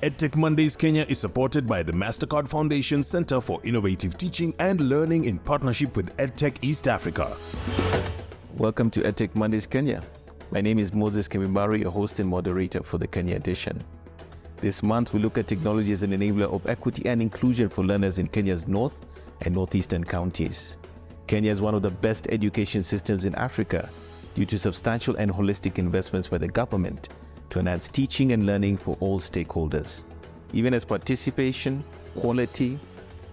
EdTech Mondays Kenya is supported by the MasterCard Foundation Center for Innovative Teaching and Learning in partnership with EdTech East Africa. Welcome to EdTech Mondays Kenya. My name is Moses Kemimbari, your host and moderator for the Kenya edition. This month, we look at technology as an enabler of equity and inclusion for learners in Kenya's north and northeastern counties. Kenya is one of the best education systems in Africa due to substantial and holistic investments by the government to enhance teaching and learning for all stakeholders. Even as participation, quality,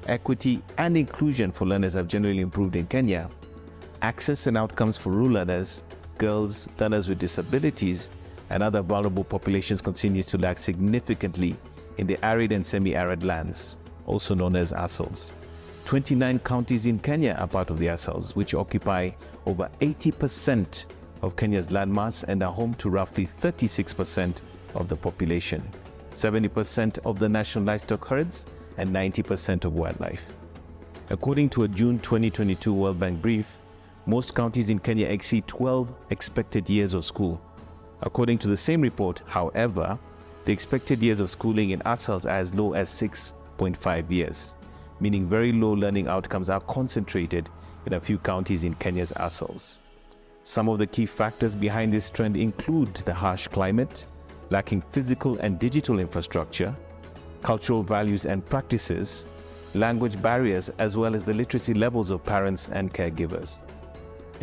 equity, and inclusion for learners have generally improved in Kenya, access and outcomes for rural learners, girls, learners with disabilities, and other vulnerable populations continues to lag significantly in the arid and semi-arid lands, also known as ASALs. 29 counties in Kenya are part of the ASALs, which occupy over 80% of Kenya's landmass and are home to roughly 36% of the population, 70% of the national livestock herds, and 90% of wildlife. According to a June 2022 World Bank brief, most counties in Kenya exceed 12 expected years of school. According to the same report, however, the expected years of schooling in ASALs are as low as 6.5 years, meaning very low learning outcomes are concentrated in a few counties in Kenya's ASALs. Some of the key factors behind this trend include the harsh climate, lacking physical and digital infrastructure, cultural values and practices, language barriers, as well as the literacy levels of parents and caregivers.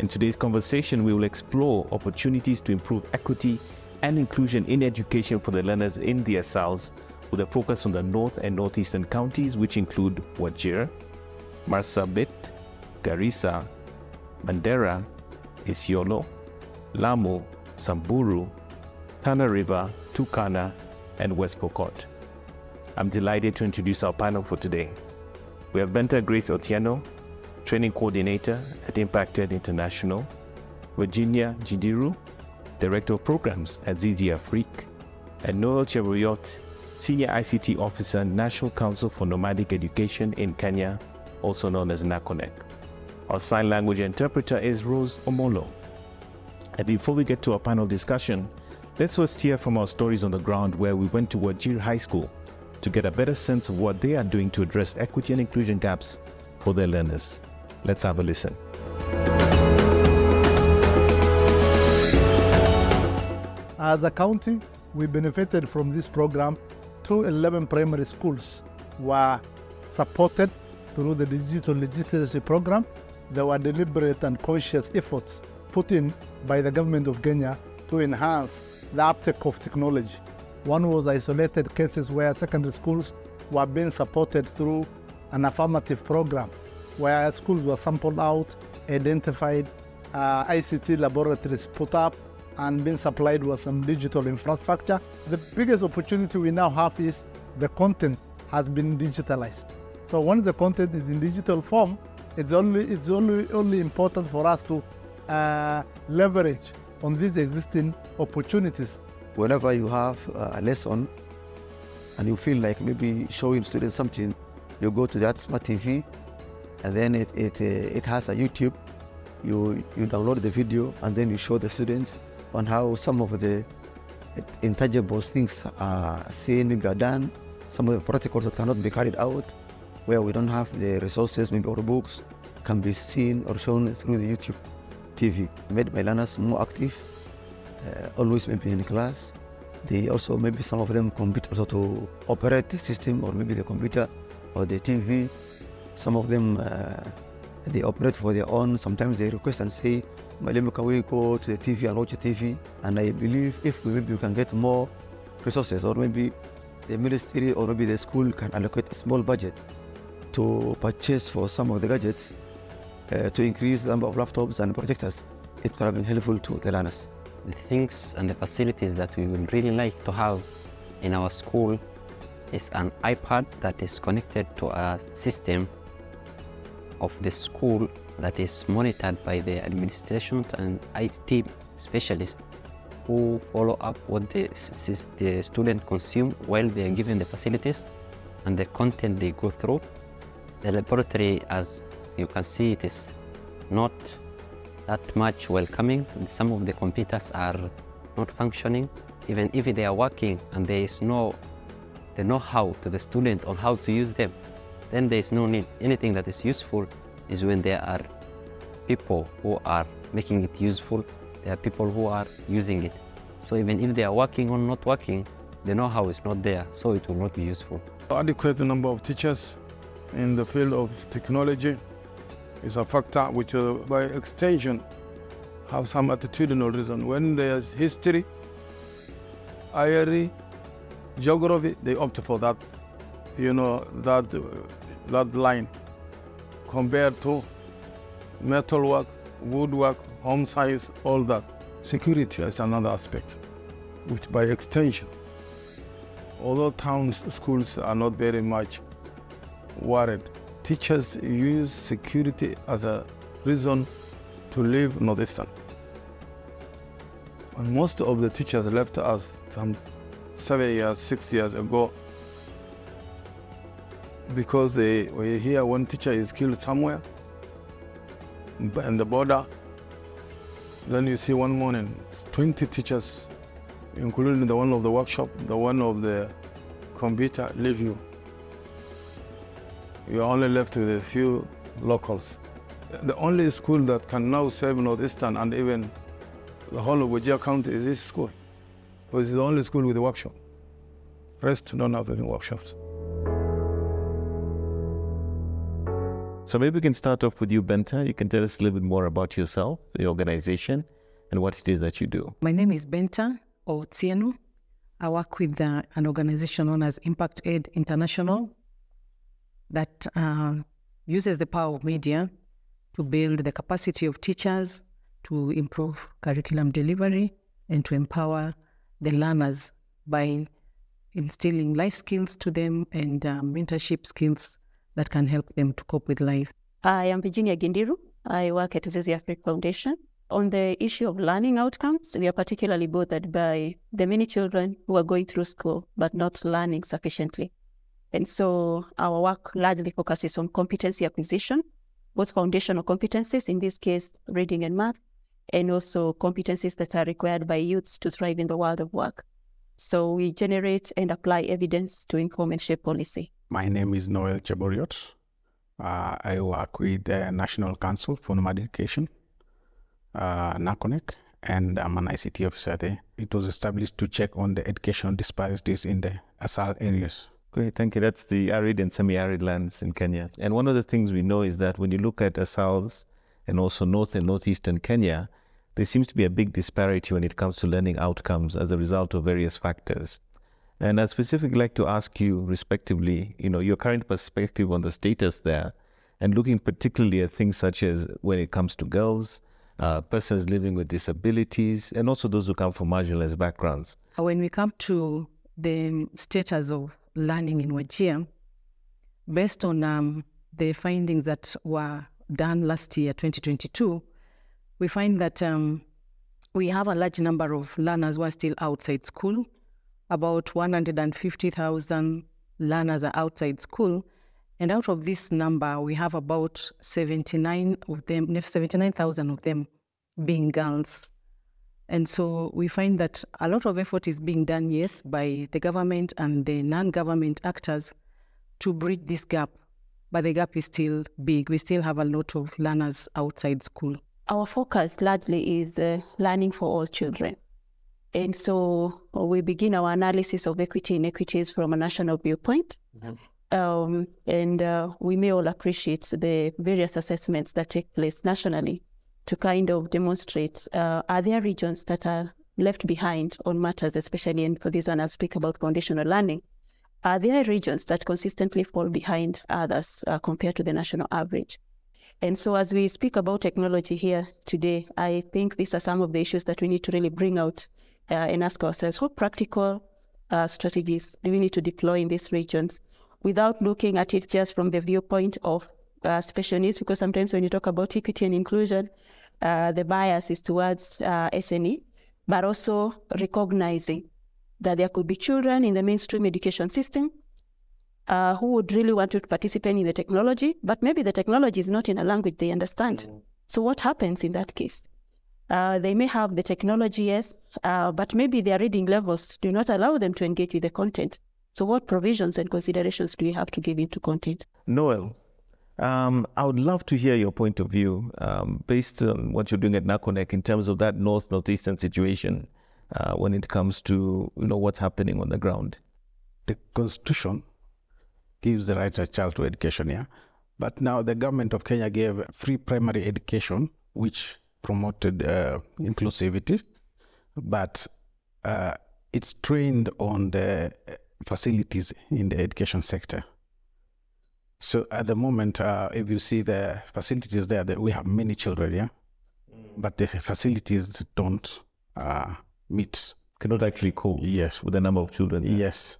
In today's conversation, we will explore opportunities to improve equity and inclusion in education for the learners in the ASALs, with a focus on the north and northeastern counties, which include Wajir, Marsabit, Garissa, Mandera, Isiolo, Lamu, Samburu, Tana River, Turkana, and West Pokot. I'm delighted to introduce our panel for today. We have Benta Grace Otieno, Training Coordinator at Impacted International, Virginia Jidiru, Director of Programs at Zizi Afrique, and Noel Cheruiyot, Senior ICT Officer, National Council for Nomadic Education in Kenya, also known as NACONEC. Our sign language interpreter is Rose Omolo. And before we get to our panel discussion, let's first hear from our stories on the ground, where we went to Wajir High School to get a better sense of what they are doing to address equity and inclusion gaps for their learners. Let's have a listen. As a county, we benefited from this program. 211 primary schools were supported through the digital literacy program. There were deliberate and conscious efforts put in by the government of Kenya to enhance the uptake of technology. One was isolated cases where secondary schools were being supported through an affirmative program, where schools were sampled out, identified, ICT laboratories put up, and being supplied with some digital infrastructure. The biggest opportunity we now have is the content has been digitalized. So once the content is in digital form, it's only important for us to leverage on these existing opportunities. Whenever you have a lesson and you feel like maybe showing students something, you go to that smart TV, and then it has a YouTube. You download the video, and then you show the students on how some of the intangible things are seen, maybe are done, some of the protocols that cannot be carried out, where we don't have the resources, maybe our books can be seen or shown through the YouTube TV. Made my learners more active, always maybe in class. They also, maybe some of them compete also to operate the system, or maybe the computer or the TV. Some of them, they operate for their own. Sometimes they request and say, can we go to the TV and watch the TV? And I believe if maybe we can get more resources, or maybe the ministry or maybe the school can allocate a small budget to purchase for some of the gadgets to increase the number of laptops and projectors, it could have been helpful to the learners. The things and the facilities that we would really like to have in our school is an iPad that is connected to a system of the school that is monitored by the administration and IT specialists who follow up what the student consume while they are given the facilities and the content they go through. The laboratory, as you can see, it is not that much welcoming. Some of the computers are not functioning, even if they are working and there is no the know-how to the student on how to use them, then there is no need. Anything that is useful is when there are people who are making it useful, there are people who are using it. So even if they are working or not working, the know-how is not there, so it will not be useful. Adequate number of teachers in the field of technology is a factor which, by extension, have some attitudinal reason. When there's history, IRE, geography, they opt for that, that line, compared to metalwork, woodwork, home science, all that. Security is another aspect, which by extension, although town schools are not very much worried, teachers use security as a reason to leave Northeastern. And most of the teachers left us some 7 years, 6 years ago because they hear one teacher is killed somewhere in the border. Then you see one morning, 20 teachers, including the one of the workshop, the one of the computer, leave you. You're only left with a few locals. The only school that can now save Northeastern and even the whole of Wajir County is this school, because it's the only school with a workshop. Rest don't have any workshops. So maybe we can start off with you, Benta. You can tell us a little bit more about yourself, the organization, and what it is that you do. My name is Benta Otieno. I work with an organization known as Impact Aid International that uses the power of media to build the capacity of teachers, to improve curriculum delivery, and to empower the learners by instilling life skills to them and mentorship skills that can help them to cope with life. I am Virginia Gindiru. I work at Zizi Africa Foundation. On the issue of learning outcomes, we are particularly bothered by the many children who are going through school but not learning sufficiently. And so our work largely focuses on competency acquisition, both foundational competencies, in this case, reading and math, and also competencies that are required by youths to thrive in the world of work. So we generate and apply evidence to inform and shape policy. My name is Noel Cheboriot. I work with the National Council for Nomadic Education, NACONEC, and I'm an ICT officer there. It was established to check on the educational disparities in the ASAL areas. Great, thank you. That's the arid and semi-arid lands in Kenya. And one of the things we know is that when you look at ASALs and also North and Northeastern Kenya, there seems to be a big disparity when it comes to learning outcomes as a result of various factors. And I'd specifically like to ask you, respectively, your current perspective on the status there, and looking particularly at things such as when it comes to girls, persons living with disabilities, and also those who come from marginalized backgrounds. When we come to the status of learning in Wajir, based on the findings that were done last year, 2022, we find that we have a large number of learners who are still outside school. About 150,000 learners are outside school. And out of this number, we have about 79,000 of them being girls. And so we find that a lot of effort is being done, yes, by the government and the non-government actors to bridge this gap. But the gap is still big. We still have a lot of learners outside school. Our focus largely is learning for all children. And so we begin our analysis of equity inequities from a national viewpoint. Mm-hmm. We may all appreciate the various assessments that take place nationally to kind of demonstrate, are there regions that are left behind on matters, especially, and for this one I'll speak about foundational learning. Are there regions that consistently fall behind others compared to the national average? And so as we speak about technology here today, I think these are some of the issues that we need to really bring out and ask ourselves, what practical strategies do we need to deploy in these regions without looking at it just from the viewpoint of special needs? Because sometimes when you talk about equity and inclusion, the bias is towards SNE, but also recognizing that there could be children in the mainstream education system who would really want to participate in the technology, but maybe the technology is not in a language they understand. Mm-hmm. So what happens in that case? They may have the technology, yes, but maybe their reading levels do not allow them to engage with the content. So what provisions and considerations do you have to give into content? Noel, I would love to hear your point of view based on what you're doing at NACONEC in terms of that northeastern situation when it comes to what's happening on the ground. The Constitution gives the right of a child to education, yeah? But now the government of Kenya gave free primary education, which promoted inclusivity, but it's trained on the facilities in the education sector. So at the moment, if you see the facilities there, that we have many children, yeah? But the facilities don't meet. Cannot actually cope Yes. with the number of children. Yes.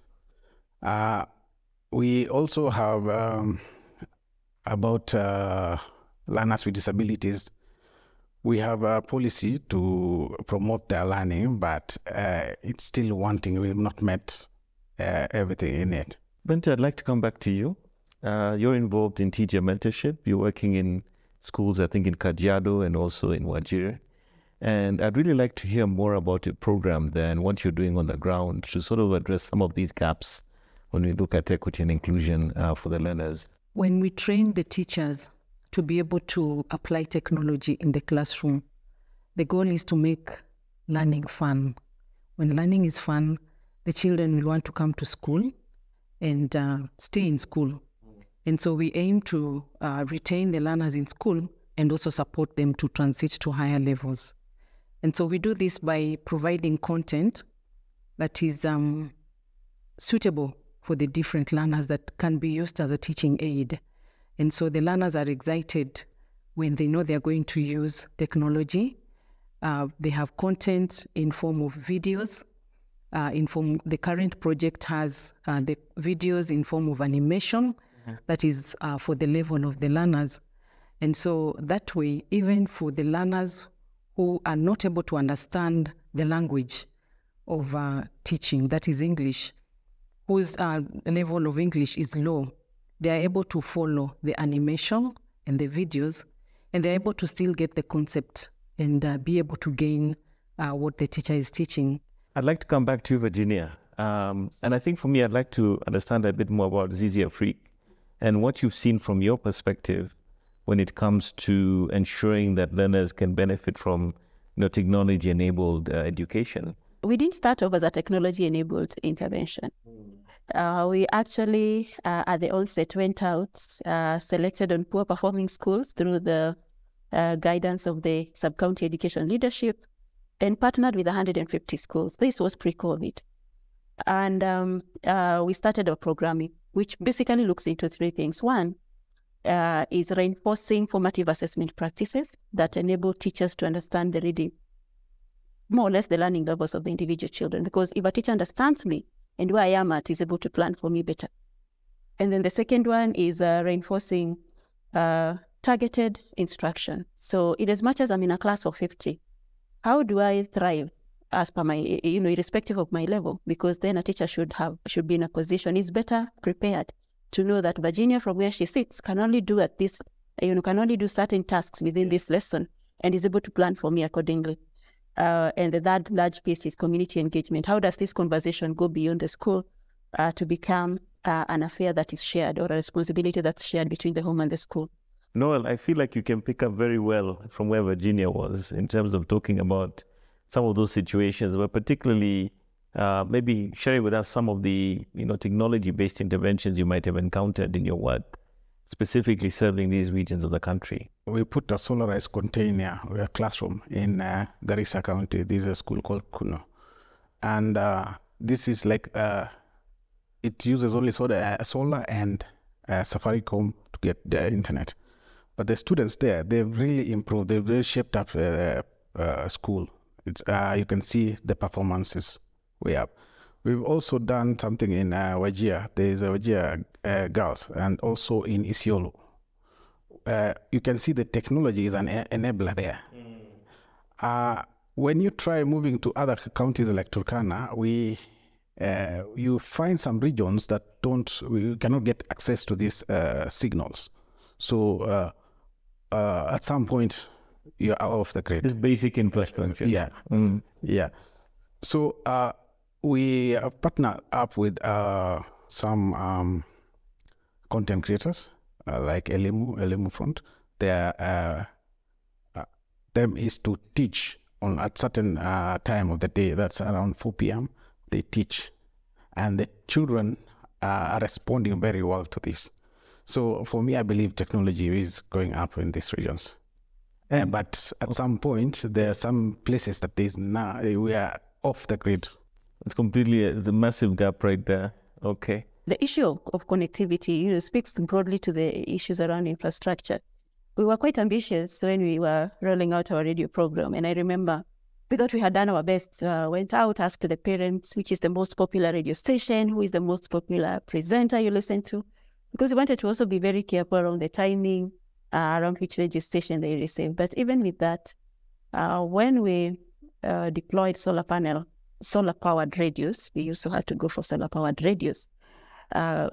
We also have about learners with disabilities. We have a policy to promote their learning, but it's still wanting. We have not met everything in it. Bente, I'd like to come back to you. You're involved in teacher mentorship. You're working in schools, I think, in Kajiado and also in Wajir. And I'd really like to hear more about your program there and what you're doing on the ground to sort of address some of these gaps when we look at equity and inclusion for the learners. When we train the teachers to be able to apply technology in the classroom, the goal is to make learning fun. When learning is fun, the children will want to come to school and stay in school. And so we aim to retain the learners in school and also support them to transit to higher levels. And so we do this by providing content that is suitable for the different learners that can be used as a teaching aid. And so the learners are excited when they know they're going to use technology. They have content in form of videos. The current project has the videos in form of animation that is for the level of the learners. And so that way, even for the learners who are not able to understand the language of teaching, that is English, whose level of English is low, they are able to follow the animation and the videos, and they're able to still get the concept and be able to gain what the teacher is teaching. I'd like to come back to you, Virginia. And I think for me, I'd like to understand a bit more about Zizia Freak and what you've seen from your perspective when it comes to ensuring that learners can benefit from technology-enabled education. We didn't start off as a technology-enabled intervention. We actually, at the onset, went out, selected on poor-performing schools through the guidance of the sub-county education leadership, and partnered with 150 schools. This was pre-COVID. And we started our programming, which basically looks into three things. One is reinforcing formative assessment practices that enable teachers to understand the reading, more or less the learning levels of the individual children. Because if a teacher understands me and where I am at, is able to plan for me better. And then the second one is reinforcing targeted instruction. So in as much as I'm in a class of 50, how do I thrive as per my, irrespective of my level? Because then a teacher should be in a position, is better prepared to know that Virginia, from where she sits, can only do certain tasks within this lesson and is able to plan for me accordingly. And the third large piece is community engagement. How does this conversation go beyond the school to become an affair that is shared, or a responsibility that's shared between the home and the school? Noel, I feel like you can pick up very well from where Virginia was in terms of talking about some of those situations, but particularly maybe sharing with us some of the technology-based interventions you might have encountered in your work, specifically serving these regions of the country. We put a solarized container, a classroom in Garissa County. This is a school called Kuno. And this is like, it uses only solar and Safaricom to get the internet. But the students there, they've really improved. They've really shaped up school. You can see the performances way up. We've also done something in Wajir. There is a Wajir girls, and also in Isiolo. You can see the technology is an enabler there. When you try moving to other counties like Turkana, you find some regions that we cannot get access to these signals. So at some point, you're out of the grid. This basic infrastructure. Yeah. Yeah. So We have partnered up with some content creators like Elimu Front. Their them is to teach on at certain time of the day. That's around 4 p.m. They teach, and the children are responding very well to this. So for me, I believe technology is going up in these regions. But at some point, there are some places that we are off the grid. It's a massive gap right there. Okay. The issue of connectivity, speaks broadly to the issues around infrastructure. We were quite ambitious when we were rolling out our radio program, and I remember we thought we had done our best. Went out, asked the parents which is the most popular radio station, who is the most popular presenter you listen to, because we wanted to also be very careful around the timing, around which radio station they receive. But even with that, when we deployed solar-powered radios, we used to have to go for solar-powered radios. There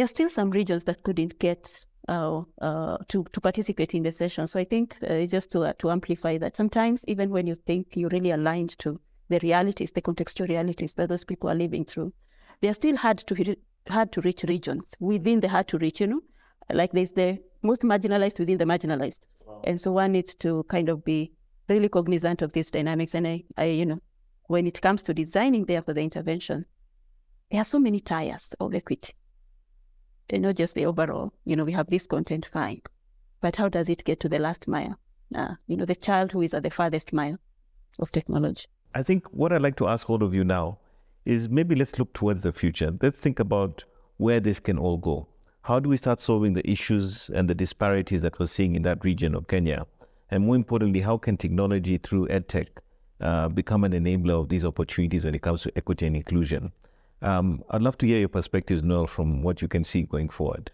are still some regions that couldn't get to participate in the session. So I think just to amplify that, sometimes even when you think you're really aligned to the realities, the contextual realities that those people are living through, they are still hard to reach regions within the hard to reach, like there's the most marginalized within the marginalized. Wow. And so one needs to kind of be really cognizant of these dynamics. And I when it comes to designing there for the intervention, there are so many tiers of equity. And not just the overall, we have this content, fine. But how does it get to the last mile? The child who is at the farthest mile of technology. I think what I'd like to ask all of you now is maybe let's look towards the future. Let's think about where this can all go. How do we start solving the issues and the disparities that we're seeing in that region of Kenya? And more importantly, how can technology through EdTech become an enabler of these opportunities when it comes to equity and inclusion? I'd love to hear your perspectives, Noel, from what you can see going forward.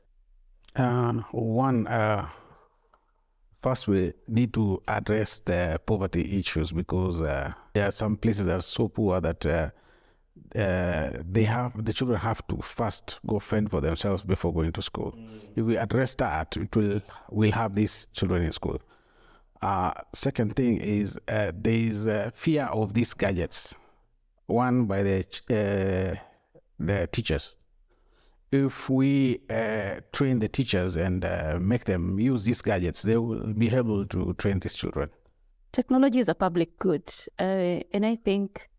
First we need to address the poverty issues, because there are some places that are so poor that the children have to first go fend for themselves before going to school. If we address that, we'll have these children in school. Second thing is there is a fear of these gadgets, one by the teachers. If we train the teachers and make them use these gadgets, they will be able to train these children. Technology is a public good, and I think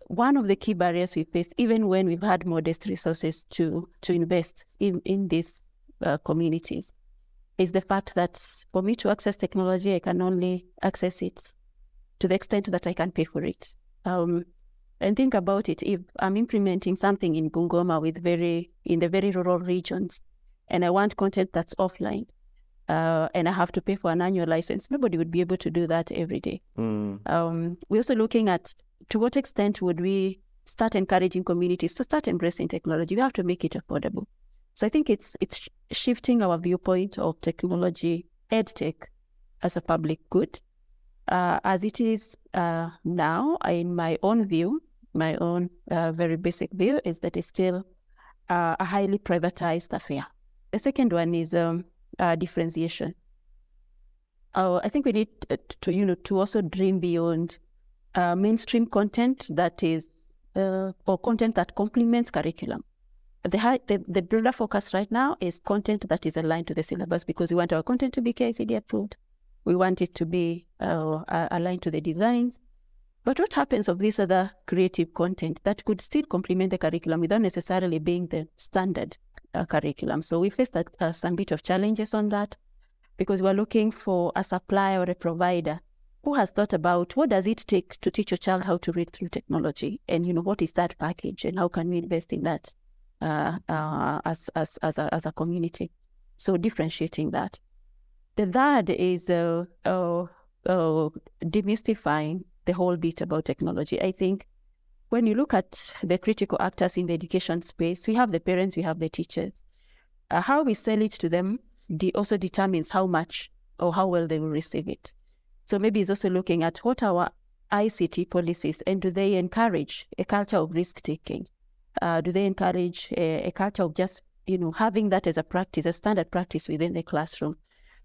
one of the key barriers we face, even when we've had modest resources to invest in these communities, is the fact that for me to access technology, I can only access it to the extent that I can pay for it. And think about it, if I'm implementing something in Bungoma in the very rural regions, and I want content that's offline, and I have to pay for an annual license, nobody would be able to do that every day. We're also looking at to what extent would we start encouraging communities to start embracing technology. We have to make it affordable. So I think it's shifting our viewpoint of technology, EdTech, as a public good. As it is now, in my own view, my own very basic view is that it's still a highly privatized affair. The second one is differentiation. I think we need to also dream beyond mainstream content that is, or content that complements curriculum. The broader focus right now is content that is aligned to the syllabus, because we want our content to be KICD approved. We want it to be aligned to the designs. But what happens of this other creative content that could still complement the curriculum without necessarily being the standard curriculum? So we face some bit of challenges on that, because we're looking for a supplier or a provider who has thought about what does it take to teach a child how to read through technology, and what is that package, and how can we invest in that as a community? So differentiating that. The third is demystifying the whole bit about technology. I think when you look at the critical actors in the education space, we have the parents, we have the teachers. How we sell it to them also determines how much or how well they will receive it. So maybe it's also looking at what our ICT policies, and do they encourage a culture of risk-taking? Do they encourage a culture of just, having that as a practice, a standard practice within the classroom?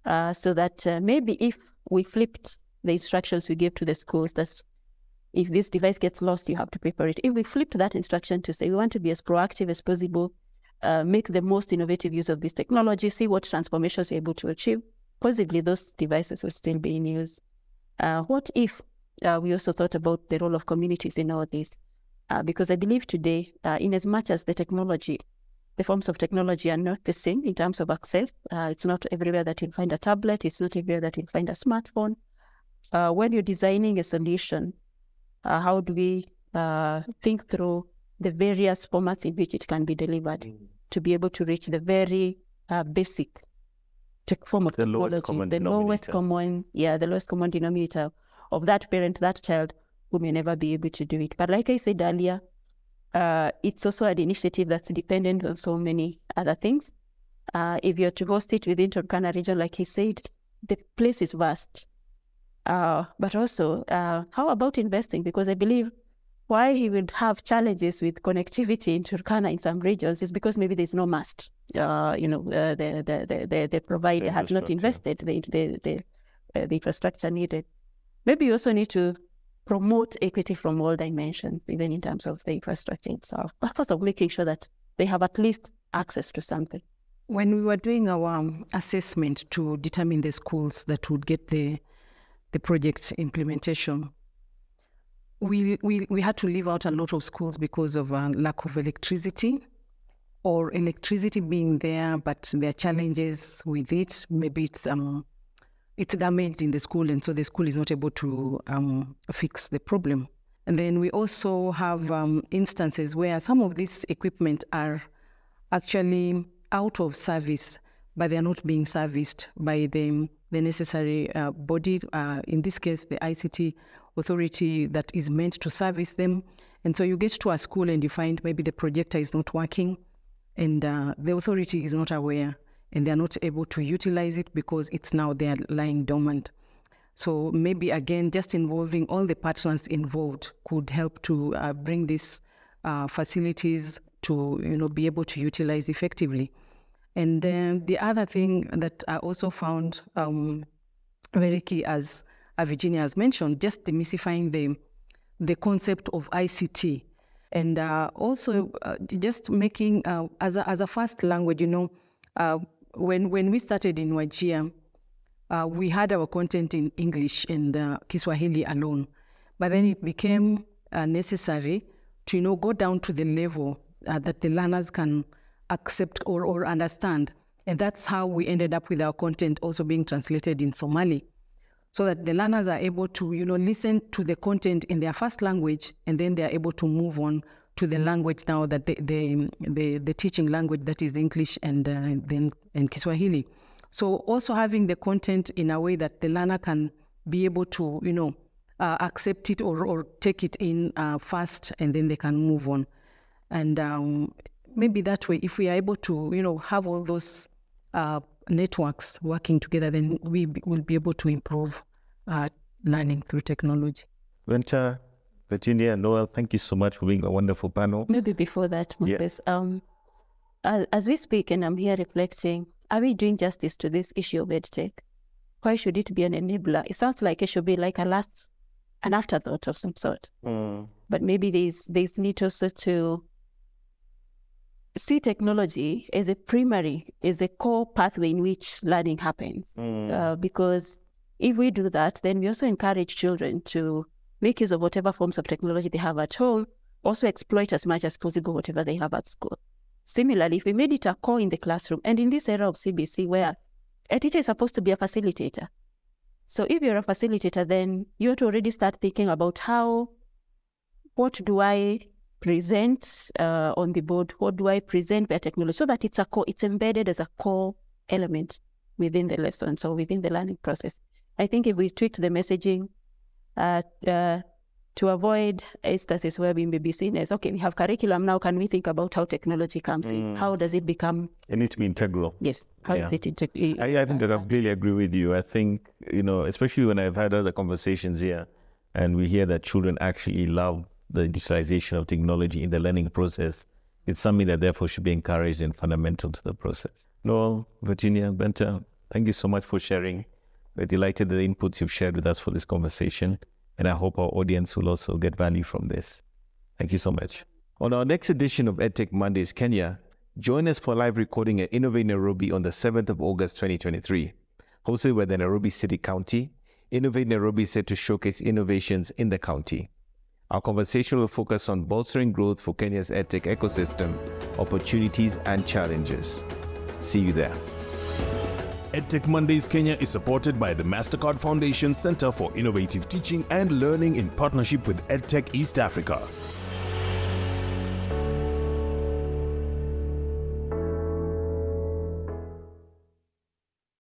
So that maybe if we flipped the instructions we give to the schools, that if this device gets lost, you have to prepare it. If we flipped that instruction to say we want to be as proactive as possible, make the most innovative use of this technology, see what transformations you're able to achieve, possibly those devices will still be in use. What if we also thought about the role of communities in all this? Because I believe today, in as much as the forms of technology are not the same in terms of access, it's not everywhere that you'll find a tablet, it's not everywhere that you'll find a smartphone. When you're designing a solution, how do we think through the various formats in which it can be delivered to be able to reach the very basic form of technology, the lowest common denominator of that parent, that child who may never be able to do it. But like I said earlier, it's also an initiative that's dependent on so many other things. If you're to host it within Turkana region, like he said, the place is vast. But also, how about investing? Because I believe why he would have challenges with connectivity in Turkana in some regions is because maybe there's no mast. The provider has not invested the infrastructure needed. Maybe you also need to promote equity from all dimensions, even in terms of the infrastructure itself, purpose of making sure that they have at least access to something. When we were doing our assessment to determine the schools that would get the project implementation, we had to leave out a lot of schools because of lack of electricity, or electricity being there, but there are challenges with it. Maybe it's damaged in the school, and so the school is not able to fix the problem. And then we also have instances where some of this equipment are actually out of service, but they are not being serviced by the necessary body, in this case, the ICT authority that is meant to service them. And so you get to a school and you find maybe the projector is not working, and the authority is not aware, and they're not able to utilize it because it's now they're lying dormant. So maybe again, just involving all the partners involved could help to bring these facilities to be able to utilize effectively. And then the other thing that I also found very key, as Virginia has mentioned, just demystifying the concept of ICT, and also just making as a first language. When we started in Wajir, we had our content in English and Kiswahili alone, but then it became necessary to go down to the level that the learners can accept or understand, and that's how we ended up with our content also being translated in Somali, so that the learners are able to listen to the content in their first language, and then they are able to move on to the language now that the teaching language, that is English and Kiswahili. So also having the content in a way that the learner can be able to accept it or take it in fast, and then they can move on. And maybe that way, if we are able to have all those networks working together, then we will be able to improve learning through technology. Venta, Virginia, Noel, thank you so much for being a wonderful panel. Maybe before that, Moses, as we speak, and I'm here reflecting, are we doing justice to this issue of EdTech? Why should it be an enabler? It sounds like it should be like an afterthought of some sort. But maybe there's need also to see technology as a core pathway in which learning happens. Because if we do that, then we also encourage children to make use of whatever forms of technology they have at home, also exploit as much as possible whatever they have at school. Similarly, if we made it a core in the classroom, and in this era of CBC where a teacher is supposed to be a facilitator. So if you're a facilitator, then you have to already start thinking about what do I present on the board, what do I present by technology, so that it's embedded as a core element within the lesson, so within the learning process. I think if we tweak the messaging to avoid instances where we may be seen as, okay, we have curriculum, now can we think about how technology comes in? How does it become? It needs to be integral. Yes. How does it integrate? I think I completely agree with you. I think, especially when I've had other conversations here, and we hear that children actually love the utilization of technology in the learning process, it's something that therefore should be encouraged and fundamental to the process. Noel, Virginia, Benta, thank you so much for sharing. We're delighted with the inputs you've shared with us for this conversation. and I hope our audience will also get value from this. Thank you so much. On our next edition of EdTech Mondays Kenya, join us for a live recording at Innovate Nairobi on the 7th of August 2023. Hosted by the Nairobi City County, Innovate Nairobi is set to showcase innovations in the county. Our conversation will focus on bolstering growth for Kenya's EdTech ecosystem, opportunities and challenges. See you there. EdTech Mondays Kenya is supported by the MasterCard Foundation Center for Innovative Teaching and Learning in partnership with EdTech East Africa.